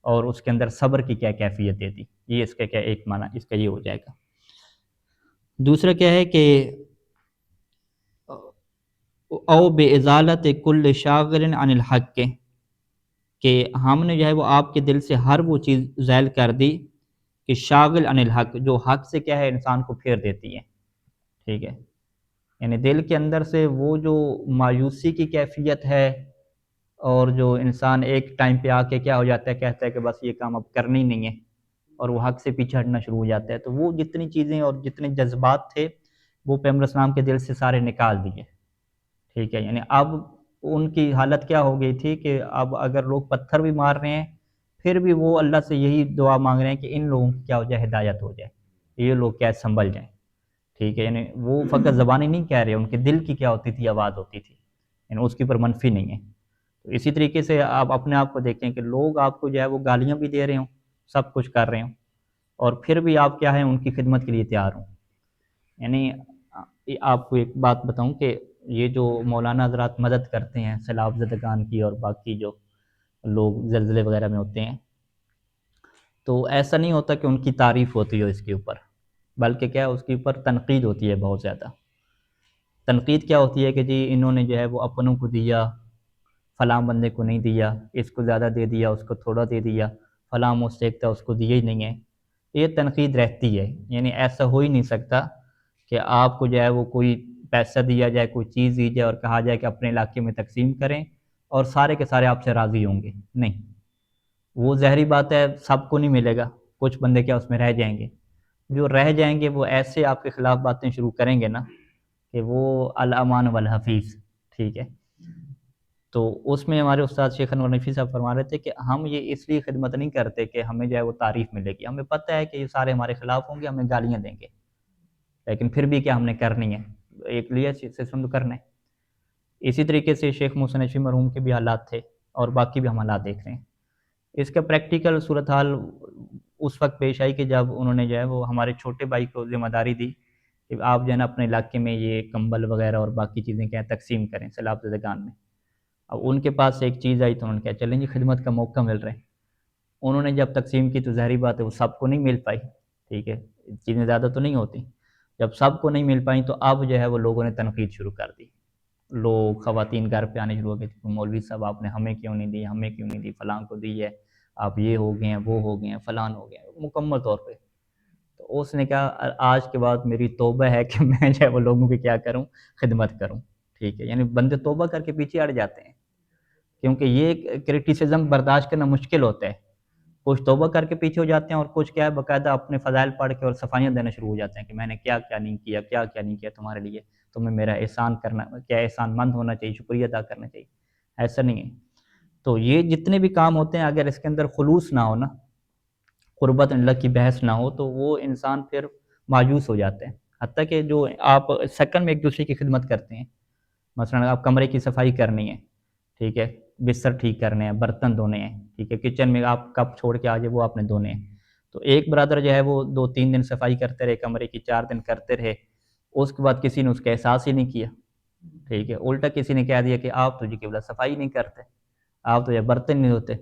اور اس کے اندر صبر کی کیا کیفیت دے دی۔ یہ اس کا کیا ایک معنی اس کا یہ ہو جائے گا۔ دوسرا کیا ہے کہ او بازالت کل شاغل عن الحق، کہ ہم نے جو ہے وہ آپ کے دل سے ہر وہ چیز زائل کر دی کہ شاغل عن الحق، جو حق سے کیا ہے انسان کو پھیر دیتی ہے، ٹھیک ہے، یعنی دل کے اندر سے وہ جو مایوسی کی کیفیت ہے، اور جو انسان ایک ٹائم پہ آ کے کیا ہو جاتا ہے، کہتا ہے کہ بس یہ کام اب کرنا ہی نہیں ہے، اور وہ حق سے پیچھے ہٹنا شروع ہو جاتا ہے، تو وہ جتنی چیزیں اور جتنے جذبات تھے وہ پیغمبر اسلام کے دل سے سارے نکال دیے، ٹھیک ہے۔ یعنی اب ان کی حالت کیا ہو گئی تھی کہ اب اگر لوگ پتھر بھی مار رہے ہیں پھر بھی وہ اللہ سے یہی دعا مانگ رہے ہیں کہ ان لوگوں کی کیا ہو جائے، ہدایت ہو جائے، یہ لوگ کیا سنبھل جائیں، ٹھیک ہے۔ یعنی وہ فقط زبانی نہیں کہہ رہے، ان کے دل کی کیا ہوتی تھی، آواز ہوتی تھی، یعنی اس کے اوپر منفی نہیں ہے۔ تو اسی طریقے سے آپ اپنے آپ کو دیکھیں کہ لوگ آپ کو جو ہے وہ گالیاں بھی دے رہے ہوں، سب کچھ کر رہے ہوں، اور پھر بھی آپ کیا ہیں، ان کی خدمت کے لیے تیار ہوں۔ یعنی آپ کو ایک بات بتاؤں کہ یہ جو مولانا حضرات مدد کرتے ہیں سیلاب زدگان کی اور باقی جو لوگ زلزلے وغیرہ میں ہوتے ہیں، تو ایسا نہیں ہوتا کہ ان کی تعریف ہوتی ہو اس کے اوپر، بلکہ کیا اس کے اوپر تنقید ہوتی ہے بہت زیادہ۔ تنقید کیا ہوتی ہے کہ جی انہوں نے جو ہے وہ اپنوں کو دیا، فلاں بندے کو نہیں دیا، اس کو زیادہ دے دیا، اس کو تھوڑا دے دیا، فلاں مستحق تھا اس کو دیا ہی نہیں ہے، یہ تنقید رہتی ہے۔ یعنی ایسا ہو ہی نہیں سکتا کہ آپ کو جو ہے وہ کوئی پیسہ دیا جائے، کوئی چیز دی جائے اور کہا جائے کہ اپنے علاقے میں تقسیم کریں اور سارے کے سارے آپ سے راضی ہوں گے، نہیں، وہ ظاہری بات ہے سب کو نہیں ملے گا، کچھ بندے کیا اس میں رہ جائیں گے، جو رہ جائیں گے وہ ایسے آپ کے خلاف باتیں شروع کریں گے نا کہ وہ الامان والحفیظ، ٹھیک ہے۔ تو اس میں ہمارے استاد شیخ انور نفیس صاحب فرما رہے تھے کہ ہم یہ اس لیے خدمت نہیں کرتے کہ ہمیں جو ہے وہ تعریف ملے گی، ہمیں پتہ ہے کہ یہ سارے ہمارے خلاف ہوں گے، ہمیں گالیاں دیں گے، لیکن پھر بھی کیا ہم نے کرنی ہے، ایک لیے سسٹم تو کرنا ہے۔ اسی طریقے سے شیخ محسن نشی مرحوم کے بھی حالات تھے اور باقی بھی ہم حالات دیکھ رہے ہیں۔ اس کا پریکٹیکل صورتحال اس وقت پیش آئی کہ جب انہوں نے جو ہے وہ ہمارے چھوٹے بھائی کو ذمہ داری دی کہ آپ جو ہے نا اپنے علاقے میں یہ کمبل وغیرہ اور باقی چیزیں کیا تقسیم کریں سیلاب زدگان میں۔ اب ان کے پاس ایک چیز آئی تو انہوں نے کہا چلیں جی خدمت کا موقع مل رہا ہے، انہوں نے جب تقسیم کی تو ظاہری بات ہے وہ سب کو نہیں مل پائی، ٹھیک ہے، چیزیں زیادہ تو نہیں ہوتی، جب سب کو نہیں مل پائیں تو اب جو ہے وہ لوگوں نے تنقید شروع کر دی، لوگ خواتین گھر پہ آنے شروع ہو گئے تھے، مولوی صاحب آپ نے ہمیں کیوں نہیں دی، ہمیں کیوں نہیں دی، فلاں کو دی ہے، آپ یہ ہو گئے ہیں، وہ ہو گئے ہیں، فلان ہو گئے ہیں، مکمل طور پہ۔ تو اس نے کہا آج کے بعد میری توبہ ہے کہ میں جو ہے وہ لوگوں کی کیا کروں، خدمت کروں، ٹھیک ہے۔ یعنی بندے توبہ کر کے پیچھے ہٹ جاتے ہیں کیونکہ یہ کرٹیسزم برداشت کرنا مشکل ہوتا ہے، کچھ توبہ کر کے پیچھے ہو جاتے ہیں اور کچھ کیا ہے باقاعدہ اپنے فضائل پڑھ کے اور صفائیاں دینا شروع ہو جاتے ہیں کہ میں نے کیا کیا نہیں کیا، کیا کیا نہیں کیا تمہارے لیے، تمہیں میرا احسان کرنا، کیا احسان مند ہونا چاہیے، شکریہ ادا کرنا چاہیے، ایسا نہیں ہے۔ تو یہ جتنے بھی کام ہوتے ہیں اگر اس کے اندر خلوص نہ ہو نا، قربت اللہ کی بحث نہ ہو تو وہ انسان پھر مایوس ہو جاتے ہیں، حتیٰ کہ جو آپ سیکنڈ میں ایک دوسرے کی خدمت کرتے ہیں، مثلا آپ کمرے کی صفائی کرنی ہے، ٹھیک ہے، بستر ٹھیک کرنے ہیں، برتن دھونے ہیں، ٹھیک ہے، کچن میں آپ کپ چھوڑ کے آ جائے وہ آپ نے دھونے ہیں، تو ایک برادر جو ہے وہ 2-3 دن صفائی کرتے رہے کمرے کی، 4 دن کرتے رہے، اس کے بعد کسی نے اس کا احساس ہی نہیں کیا، ٹھیک ہے، الٹا کسی نے کہہ دیا کہ آپ تو جی قبلہ صفائی نہیں کرتے، آپ تو یہ برتن نہیں دھوتے،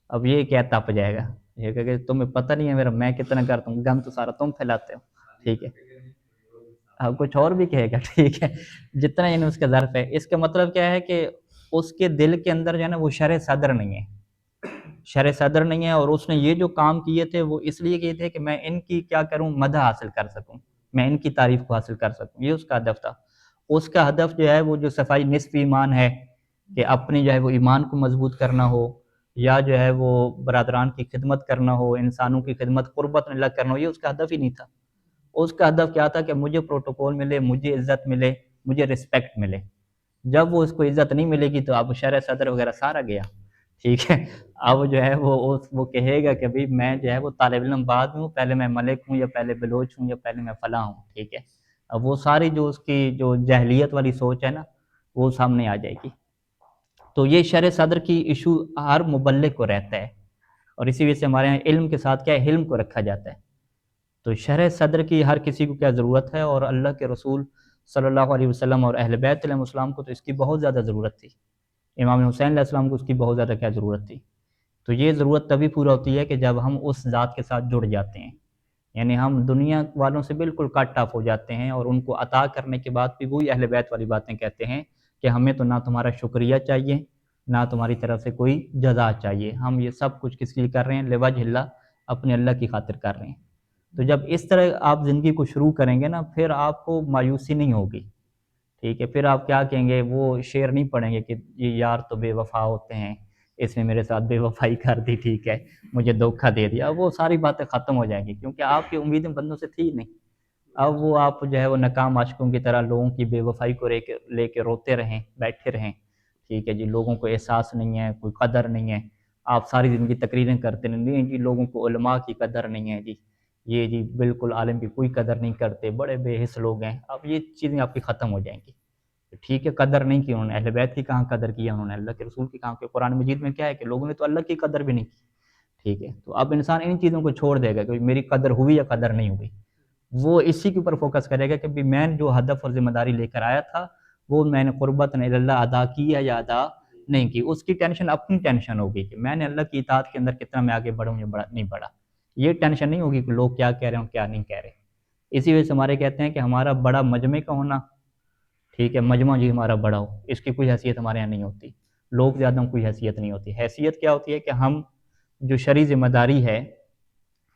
اب یہ کیا تپ جائے گا، یہ کہ تمہیں پتہ نہیں ہے میرا میں کتنا کرتا ہوں، گند تو سارا تم پھیلاتے ہو، ٹھیک ہے، اب کچھ اور بھی کہے گا، ٹھیک ہے، جتنا یعنی اس کا ظرف ہے، اس کا مطلب کیا ہے کہ اس کے دل کے اندر جو ہے نا وہ شرح صدر نہیں ہے، شرح صدر نہیں ہے، اور اس نے یہ جو کام کیے تھے وہ اس لیے کیے تھے کہ میں ان کی کیا کروں، مدح حاصل کر سکوں، میں ان کی تعریف کو حاصل کر سکوں، یہ اس کا ہدف تھا۔ اس کا ہدف جو ہے وہ جو صفائی نصف ایمان ہے کہ اپنی جو ہے وہ ایمان کو مضبوط کرنا ہو، یا جو ہے وہ برادران کی خدمت کرنا ہو، انسانوں کی خدمت قربت اللہ کرنا ہو، یہ اس کا ہدف ہی نہیں تھا۔ اس کا ہدف کیا تھا کہ مجھے پروٹوکول ملے، مجھے عزت ملے، مجھے رسپیکٹ ملے، جب وہ اس کو عزت نہیں ملے گی تو اب شرح صدر وغیرہ سارا گیا، ٹھیک ہے، اب جو ہے وہ کہے گا کہ بھئی میں جو ہے وہ طالب علم بعد میں ہوں، پہلے میں ملک ہوں یا پہلے بلوچ ہوں یا پہلے میں فلاں ہوں، ٹھیک ہے، اب وہ ساری جو اس کی جو جاہلیت والی سوچ ہے نا وہ سامنے آ جائے گی۔ تو یہ شرح صدر کی ایشو ہر مبلغ کو رہتا ہے، اور اسی وجہ سے ہمارے یہاں علم کے ساتھ کیا ہے، علم کو رکھا جاتا ہے۔ تو شرح صدر کی ہر کسی کو کیا ضرورت ہے، اور اللہ کے رسول صلی اللہ علیہ وسلم اور اہل بیت علیہ السلام کو تو اس کی بہت زیادہ ضرورت تھی، امام حسین علیہ السلام کو اس کی بہت زیادہ کیا ضرورت تھی۔ تو یہ ضرورت تبھی پورا ہوتی ہے کہ جب ہم اس ذات کے ساتھ جڑ جاتے ہیں، یعنی ہم دنیا والوں سے بالکل کٹ آف ہو جاتے ہیں، اور ان کو عطا کرنے کے بعد بھی وہی اہل بیت والی باتیں کہتے ہیں کہ ہمیں تو نہ تمہارا شکریہ چاہیے، نہ تمہاری طرف سے کوئی جزا چاہیے، ہم یہ سب کچھ کس لیے کر رہے ہیں، لوجہ اللہ، اپنے اللہ کی خاطر کر رہے ہیں۔ تو جب اس طرح آپ زندگی کو شروع کریں گے نا پھر آپ کو مایوسی نہیں ہوگی، ٹھیک ہے، پھر آپ کیا کہیں گے، وہ شعر نہیں پڑھیں گے کہ یہ یار تو بے وفا ہوتے ہیں، اس نے میرے ساتھ بے وفائی کر دی، ٹھیک ہے، مجھے دھوکہ دے دیا، وہ ساری باتیں ختم ہو جائیں گی، کیونکہ آپ کی امیدیں بندوں سے تھی نہیں۔ اب وہ آپ جو ہے وہ ناکام عاشقوں کی طرح لوگوں کی بے وفائی کو لے کے روتے رہیں، بیٹھے رہیں، ٹھیک ہے جی، لوگوں کو احساس نہیں ہے، کوئی قدر نہیں ہے، آپ ساری زندگی تقریریں کرتے نہیں جی، لوگوں کو علماء کی قدر نہیں ہے جی، یہ جی بالکل عالم کی کوئی قدر نہیں کرتے، بڑے بے حس لوگ ہیں، اب یہ چیزیں آپ کی ختم ہو جائیں گی۔ ٹھیک ہے، قدر نہیں کی انہوں نے، اہل بیت کی کہاں قدر کی انہوں نے، اللہ کے رسول کی کہاں کی، قرآن مجید میں کیا ہے کہ لوگوں نے تو اللہ کی قدر بھی نہیں کی، ٹھیک ہے، تو اب انسان ان چیزوں کو چھوڑ دے گا کہ میری قدر ہوئی یا قدر نہیں ہوئی، وہ اسی کے اوپر فوکس کرے گا کہ بھی میں جو ہدف اور ذمہ داری لے کر آیا تھا وہ میں نے قربت اللہ ادا کی ہے یا ادا نہیں کی، اس کی ٹینشن اپنی ٹینشن ہوگی کہ میں نے اللہ کی اطاعت کے اندر کتنا میں آگے بڑھوں یا نہیں بڑھا، یہ ٹینشن نہیں ہوگی کہ لوگ کیا کہہ رہے ہیں اور کیا نہیں کہہ رہے۔ اسی وجہ سے ہمارے کہتے ہیں کہ ہمارا بڑا مجمع کا ہونا، ٹھیک ہے، مجمع جی ہمارا بڑا ہو، اس کی کوئی حیثیت ہمارے یہاں نہیں ہوتی، لوگ زیادہ کوئی حیثیت نہیں ہوتی، حیثیت کیا ہوتی ہے کہ ہم جو شرعی ذمہ داری ہے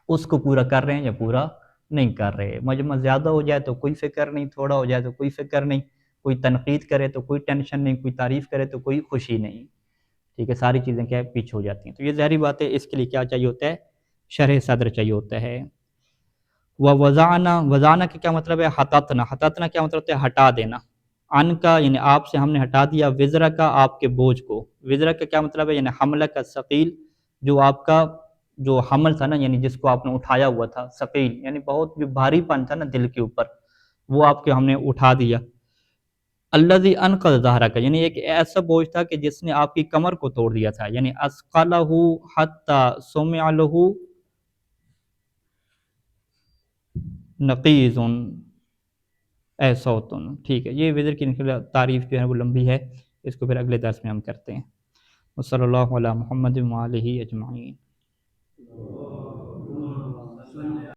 اس کو پورا کر رہے ہیں یا پورا نہیں کر رہے۔ مجمع زیادہ ہو جائے تو کوئی فکر نہیں، تھوڑا ہو جائے تو کوئی فکر نہیں، کوئی تنقید کرے تو کوئی ٹینشن نہیں، کوئی تعریف کرے تو کوئی خوشی نہیں، ٹھیک ہے، ساری چیزیں کیا ہے پیچھے ہو جاتی ہیں۔ تو یہ ظاہری بات ہے، اس کے لیے کیا چاہیے ہوتا ہے، شرح صدر چاہیے ہوتا ہے۔ وَوَضَعْنَا، وضعنا کا کیا مطلب ہے، ہٹاتنا، ہٹاتنا کیا مطلب ہے، ہٹا دینا، ان کا یعنی آپ سے ہم نے ہٹا دیا، وزرا کا آپ کے بوجھ کو، وزرا کا کیا مطلب ہے، یعنی حملہ کا ثقیل، جو آپ کا جو حمل تھا نا، یعنی جس کو آپ نے اٹھایا ہوا تھا، ثقیل یعنی بہت جو بھاری پن تھا نا دل کے اوپر، وہ آپ کے ہم نے اٹھا دیا۔ الذی انقض ظہرک، یعنی ایک ایسا بوجھ تھا کہ جس نے آپ کی کمر کو توڑ دیا تھا، یعنی اثقلہ حتی سمع لہ نقیز اے صوتن، ٹھیک ہے، یہ وزر کی تعریف جو ہے وہ لمبی ہے، اس کو پھر اگلے درس میں ہم کرتے ہیں۔ وصلی اللہ علی محمد وآلہ اجمعین۔